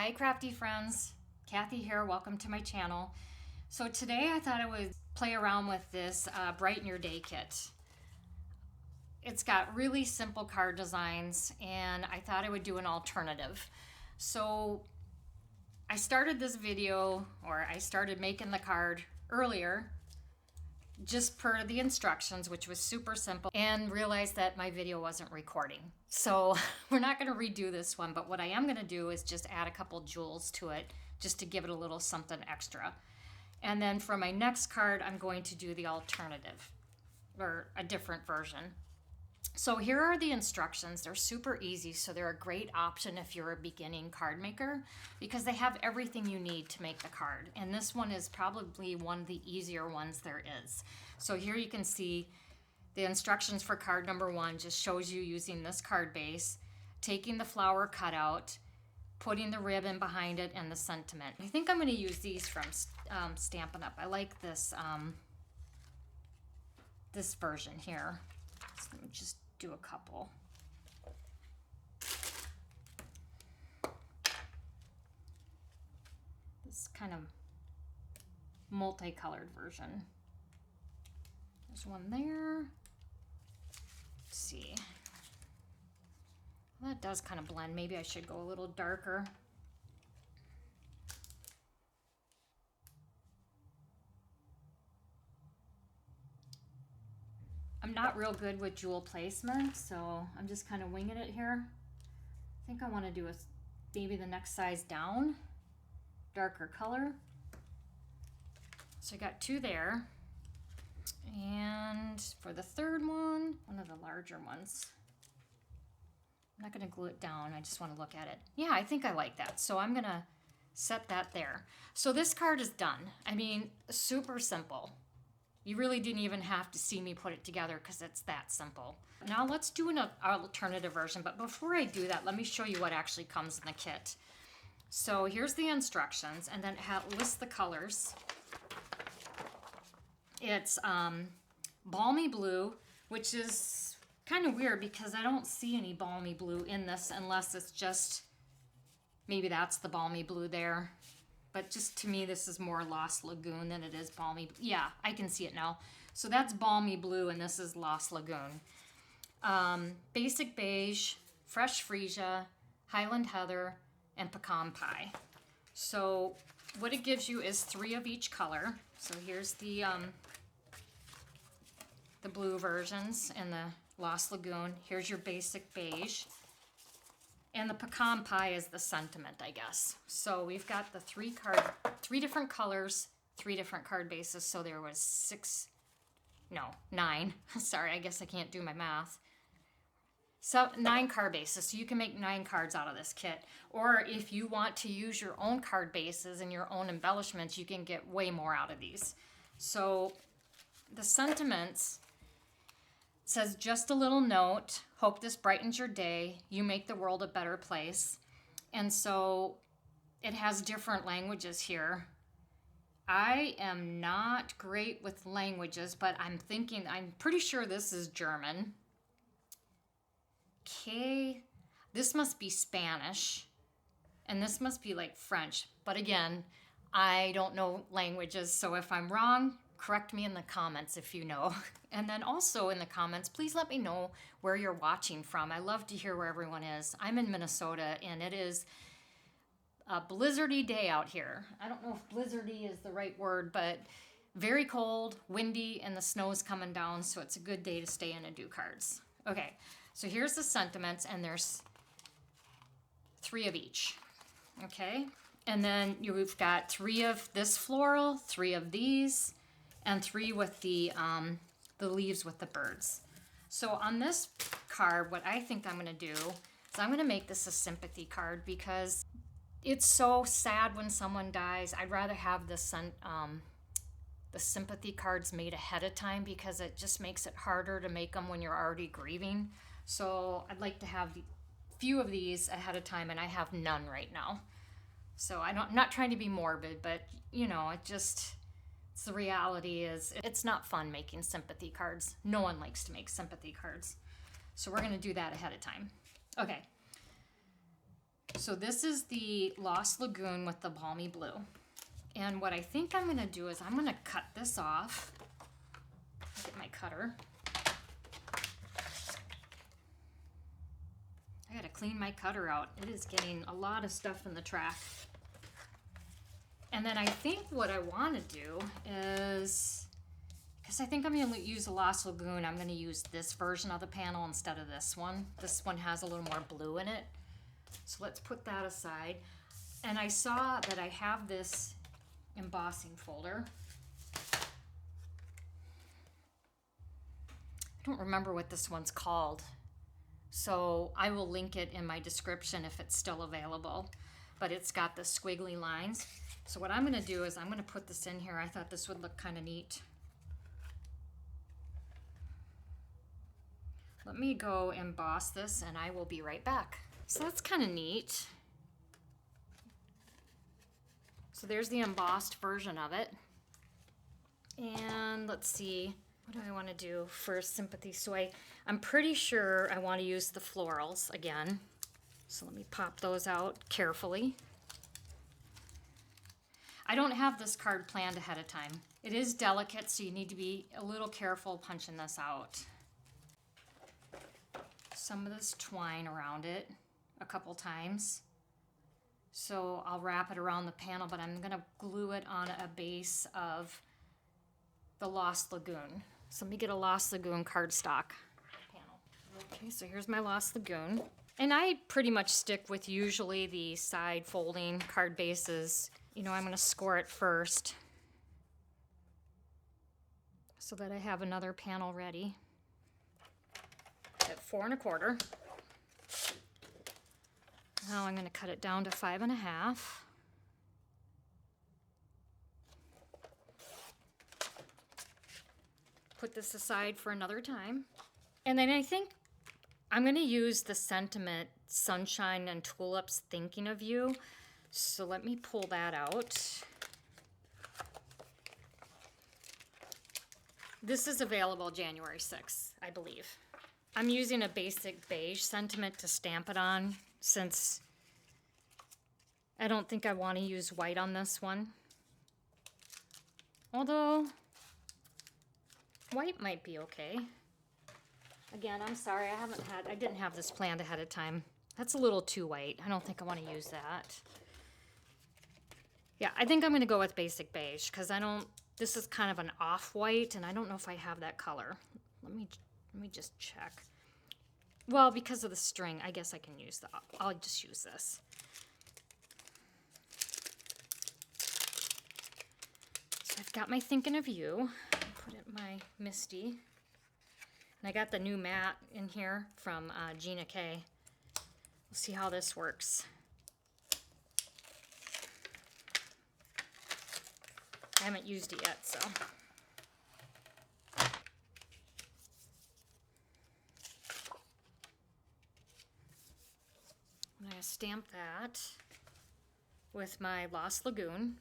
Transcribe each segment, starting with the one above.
Hi crafty friends, Kathy here, welcome to my channel. So today I thought I would play around with this Brighten Your Day kit. It's got really simple card designs and I thought I would do an alternative. So I started this video, or I started making the card earlier just per the instructions, which was super simple, and realized that my video wasn't recording. So we're not going to redo this one, but what I am going to do is just add a couple jewels to it just to give it a little something extra. And then for my next card, I'm going to do the alternative, or a different version. So here are the instructions. They're super easy, so they're a great option if you're a beginning card maker because they have everything you need to make the card. And this one is probably one of the easier ones there is. So here you can see the instructions for card number 1 just shows you using this card base, taking the flower cutout, putting the ribbon behind it, and the sentiment. I think I'm going to use these from Stampin' Up. I like this, this version here. So let me just do a couple. This kind of multicolored version. There's one there. Let's see. Well, that does kind of blend. Maybe I should go a little darker. I'm not real good with jewel placement, so I'm just kind of winging it here. I think I want to do maybe the next size down, darker color. So I got 2 there. And for the third one of the larger ones. I'm not going to glue it down, I just want to look at it. Yeah, I think I like that. So I'm going to set that there. So this card is done. I mean, super simple. You really didn't even have to see me put it together because it's that simple. Now let's do an alternative version, but before I do that, let me show you what actually comes in the kit. So here's the instructions, and then it lists the colors. It's balmy blue, which is kind of weird because I don't see any balmy blue in this unless it's just, maybe that's the balmy blue there. But just to me, this is more Lost Lagoon than it is balmy. Yeah, I can see it now. So that's balmy blue, and this is Lost Lagoon. Basic beige, fresh freesia, Highland heather, and pecan pie. So what it gives you is 3 of each color. So here's the blue versions and the Lost Lagoon. Here's your basic beige. And the pecan pie is the sentiment, I guess. So we've got the 3 different colors, 3 different card bases. So there was 9. Sorry, I guess I can't do my math. So 9 card bases. So you can make 9 cards out of this kit. Or if you want to use your own card bases and your own embellishments, you can get way more out of these. So the sentiments says, just a little note, hope this brightens your day, you make the world a better place. And so it has different languages here. I am not great with languages, but I'm pretty sure this is German. Okay, this must be Spanish, and this must be like French. But again, I don't know languages, so if I'm wrong, correct me in the comments if you know. And then also in the comments, please let me know where you're watching from. I love to hear where everyone is. I'm in Minnesota, and it is a blizzardy day out here. I don't know if blizzardy is the right word, but very cold, windy, and the snow's coming down, so it's a good day to stay in and do cards. Okay, so here's the sentiments, and there's 3 of each. Okay, and then you've got 3 of this floral, 3 of these, and 3 with the leaves with the birds. So on this card, what I think I'm going to do is I'm going to make this a sympathy card because it's so sad when someone dies. I'd rather have the sympathy cards made ahead of time because it just makes it harder to make them when you're already grieving. So I'd like to have a few of these ahead of time, and I have none right now. So I'm not trying to be morbid, but you know, the reality is it's not fun making sympathy cards. No one likes to make sympathy cards. So we're going to do that ahead of time. Okay. So this is the Lost Lagoon with the balmy blue. And what I think I'm gonna do is I'm gonna cut this off. Get my cutter. I gotta clean my cutter out. It is getting a lot of stuff in the track. And then I think what I wanna do is, because I think I'm gonna use the Lost Lagoon, I'm gonna use this version of the panel instead of this one. This one has a little more blue in it. So let's put that aside. And I saw that I have this embossing folder. I don't remember what this one's called. So I will link it in my description if it's still available. But it's got the squiggly lines. So what I'm gonna do is I'm gonna put this in here. I thought this would look kind of neat. Let me go emboss this and I will be right back. So that's kind of neat. So there's the embossed version of it. And let's see, what do I want to do for sympathy? So I'm pretty sure I want to use the florals again. So let me pop those out carefully. I don't have this card planned ahead of time. It is delicate, so you need to be a little careful punching this out. Some of this twine around it a couple times. So I'll wrap it around the panel, but I'm gonna glue it on a base of the Lost Lagoon. So let me get a Lost Lagoon cardstock panel. Okay, so here's my Lost Lagoon. And I pretty much stick with usually the side folding card bases. You know, I'm gonna score it first so that I have another panel ready at 4 1/4. Now I'm going to cut it down to 5 1/2. Put this aside for another time. And then I think I'm going to use the sentiment Sunshine and Tulips Thinking of You. So let me pull that out. This is available January 6th, I believe. I'm using a basic beige sentiment to stamp it on, since I don't think I want to use white on this one. Although, white might be okay. Again, I'm sorry, I didn't have this planned ahead of time. That's a little too white. I don't think I want to use that. Yeah, I think I'm going to go with basic beige, because this is kind of an off-white, and I don't know if I have that color. Let me just check. Well, because of the string, I guess I can use I'll just use this. So I've got my Thinking of You. Put it in my Misty. And I got the new mat in here from Gina K. We'll see how this works. I haven't used it yet, so. I'm going to stamp that with my Lost Lagoon.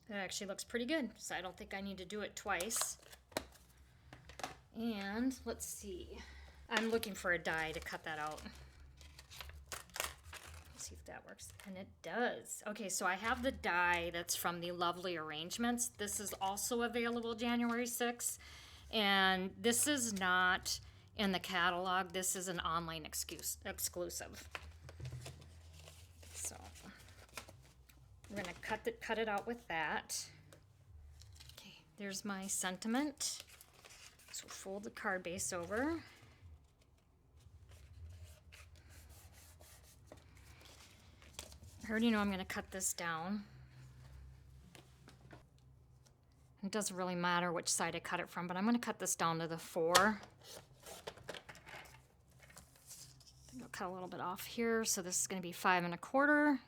That actually looks pretty good, so I don't think I need to do it twice. And let's see. I'm looking for a die to cut that out. Let's see if that works. And it does. Okay, so I have the die that's from the Lovely Arrangements. This is also available January 6th. And this is not in the catalog. This is an online exclusive. So we're going to cut it out with that. Okay, there's my sentiment. So fold the card base over. I already know I'm going to cut this down. It doesn't really matter which side I cut it from, but I'm going to cut this down to the 4. I think I'll cut a little bit off here, so this is going to be 5 1/4.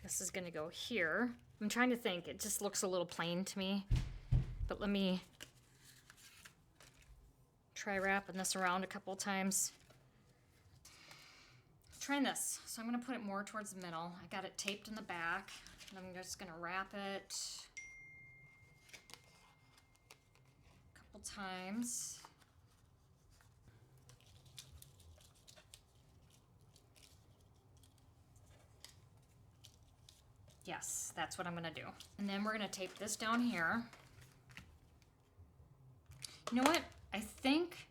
This is going to go here. I'm trying to think. It just looks a little plain to me, but let me try wrapping this around a couple times. Trying this. So I'm going to put it more towards the middle. I got it taped in the back. And I'm just gonna wrap it a couple times. Yes, that's what I'm gonna do. And then we're gonna tape this down here. You know what? I think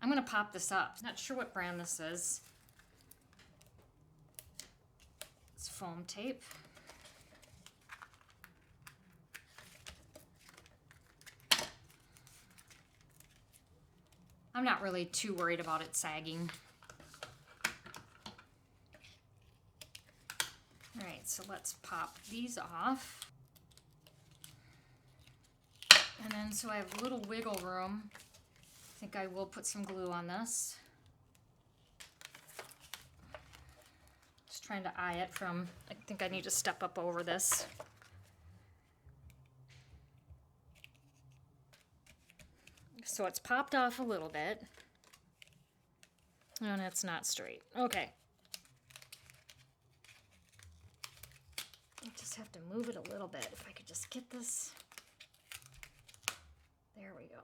I'm gonna pop this up. Not sure what brand this is. It's foam tape. I'm not really too worried about it sagging. All right, so let's pop these off. And then so I have a little wiggle room. I think I will put some glue on this. Just trying to eye it from, I think I need to step up over this. So it's popped off a little bit. And it's not straight. Okay. I just have to move it a little bit. If I could just get this. There we go.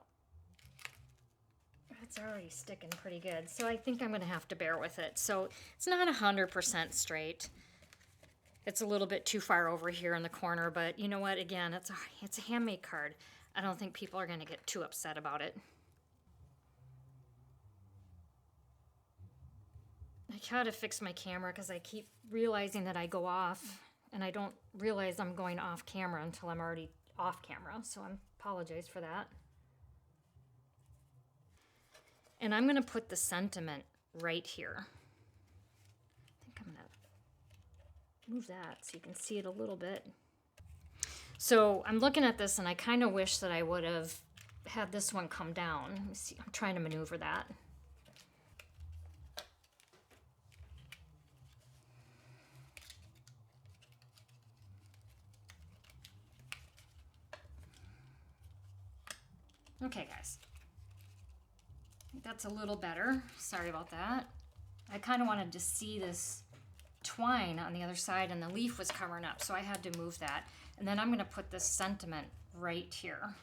It's already sticking pretty good. So I think I'm going to have to bear with it. So it's not 100% straight. It's a little bit too far over here in the corner, but you know what? Again, it's a handmade card. I don't think people are going to get too upset about it. I gotta fix my camera because I keep realizing that I go off and I don't realize I'm going off camera until I'm already off camera. So I apologize for that. And I'm going to put the sentiment right here. I think I'm going to move that so you can see it a little bit. So I'm looking at this and I kind of wish that I would have had this one come down. Let me see. I'm trying to maneuver that. Okay, guys. That's a little better. Sorry about that. I kind of wanted to see this twine on the other side and the leaf was covering up, so I had to move that. And then I'm going to put this sentiment right here.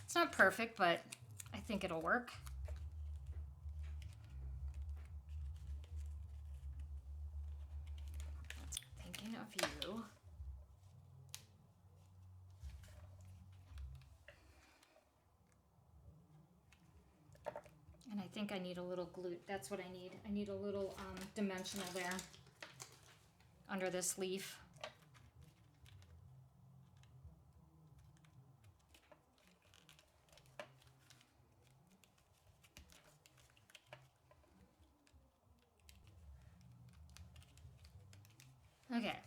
It's not perfect, but I think it'll work. Thinking of you. And I think I need a little glue. That's what I need. I need a little dimensional there under this leaf. Okay.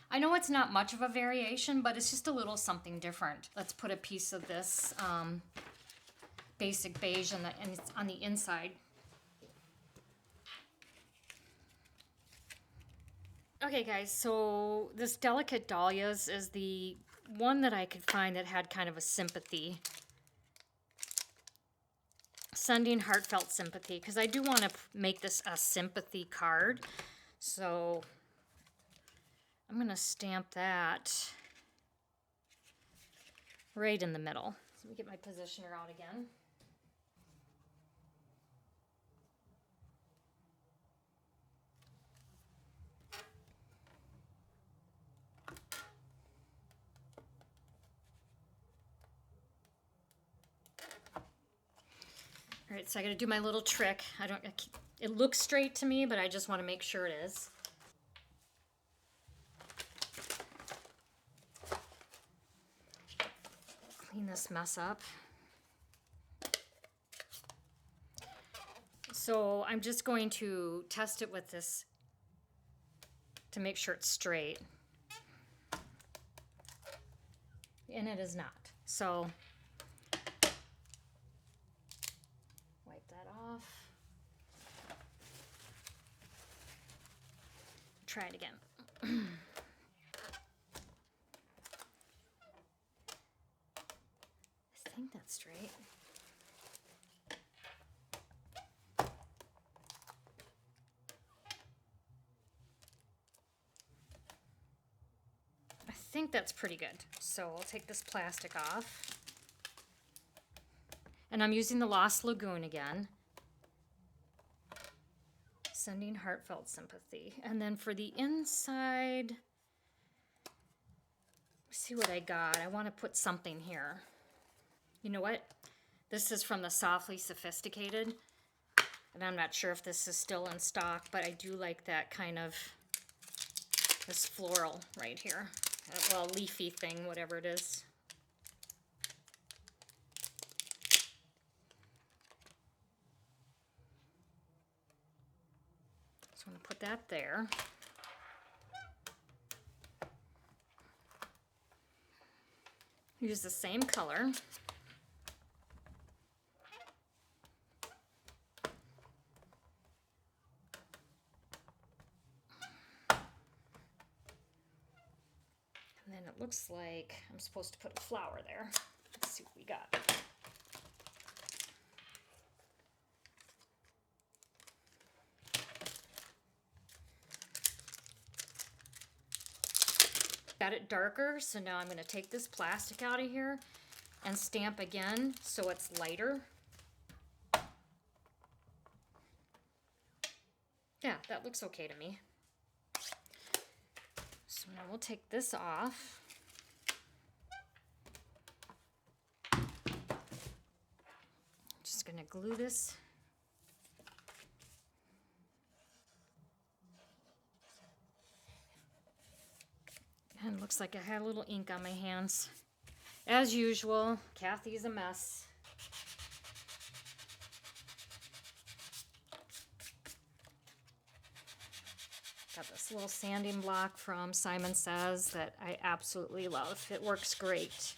I know it's not much of a variation, but it's just a little something different. Let's put a piece of this basic beige and it's on the inside. Okay guys, so this Delicate Dahlias is the one that I could find that had kind of a sympathy. Sending heartfelt sympathy, because I do want to make this a sympathy card. So I'm going to stamp that right in the middle. So let me get my positioner out again. All right, so I got to do my little trick. It looks straight to me, but I just want to make sure it is. Clean this mess up. So I'm just going to test it with this to make sure it's straight. And it is not. So wipe that off. Try it again. I think that's straight. think that's pretty good. So I'll take this plastic off. And I'm using the Lost Lagoon again. Sending heartfelt sympathy. And then for the inside, let's see what I got. I want to put something here. You know what? This is from the Softly Sophisticated. And I'm not sure if this is still in stock, but I do like that kind of, this floral right here. Well, leafy thing, whatever it is. So I'm going to put that there. Use the same color. And then it looks like I'm supposed to put a flower there. Let's see what we got. Got it darker, so now I'm going to take this plastic out of here and stamp again so it's lighter. Yeah, that looks okay to me. So now we'll take this off. Just going to glue this. And it looks like I had a little ink on my hands. As usual, Kathy's a mess. Got this little sanding block from Simon Says that I absolutely love. It works great.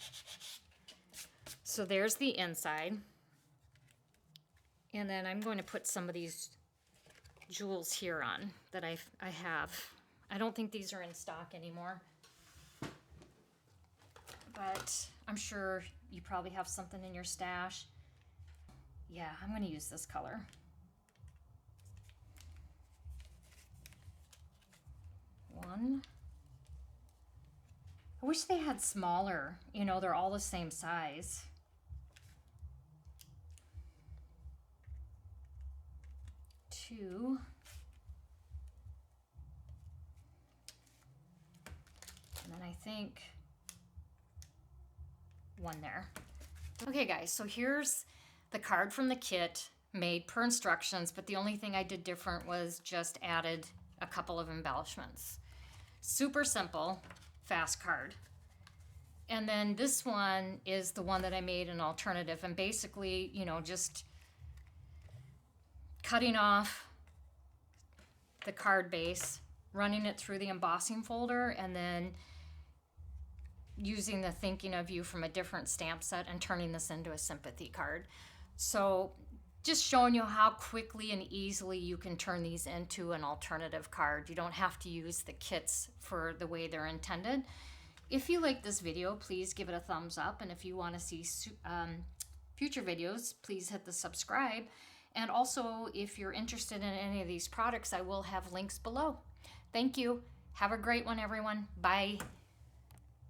So there's the inside. And then I'm going to put some of these jewels here on that I have. I don't think these are in stock anymore. But I'm sure you probably have something in your stash. Yeah, I'm going to use this color. One. I wish they had smaller. You know, they're all the same size. Two. And then I think one there. Okay guys, so here's the card from the kit made per instructions, but the only thing I did different was just added a couple of embellishments. Super simple, fast card. And then this one is the one that I made an alternative, and basically, you know, just cutting off the card base, running it through the embossing folder, and then using the Thinking of You from a different stamp set and turning this into a sympathy card. So just showing you how quickly and easily you can turn these into an alternative card. You don't have to use the kits for the way they're intended. If you like this video, please give it a thumbs up. And if you want to see future videos, please hit the subscribe. And also, if you're interested in any of these products, I will have links below. Thank you. Have a great one, everyone. Bye.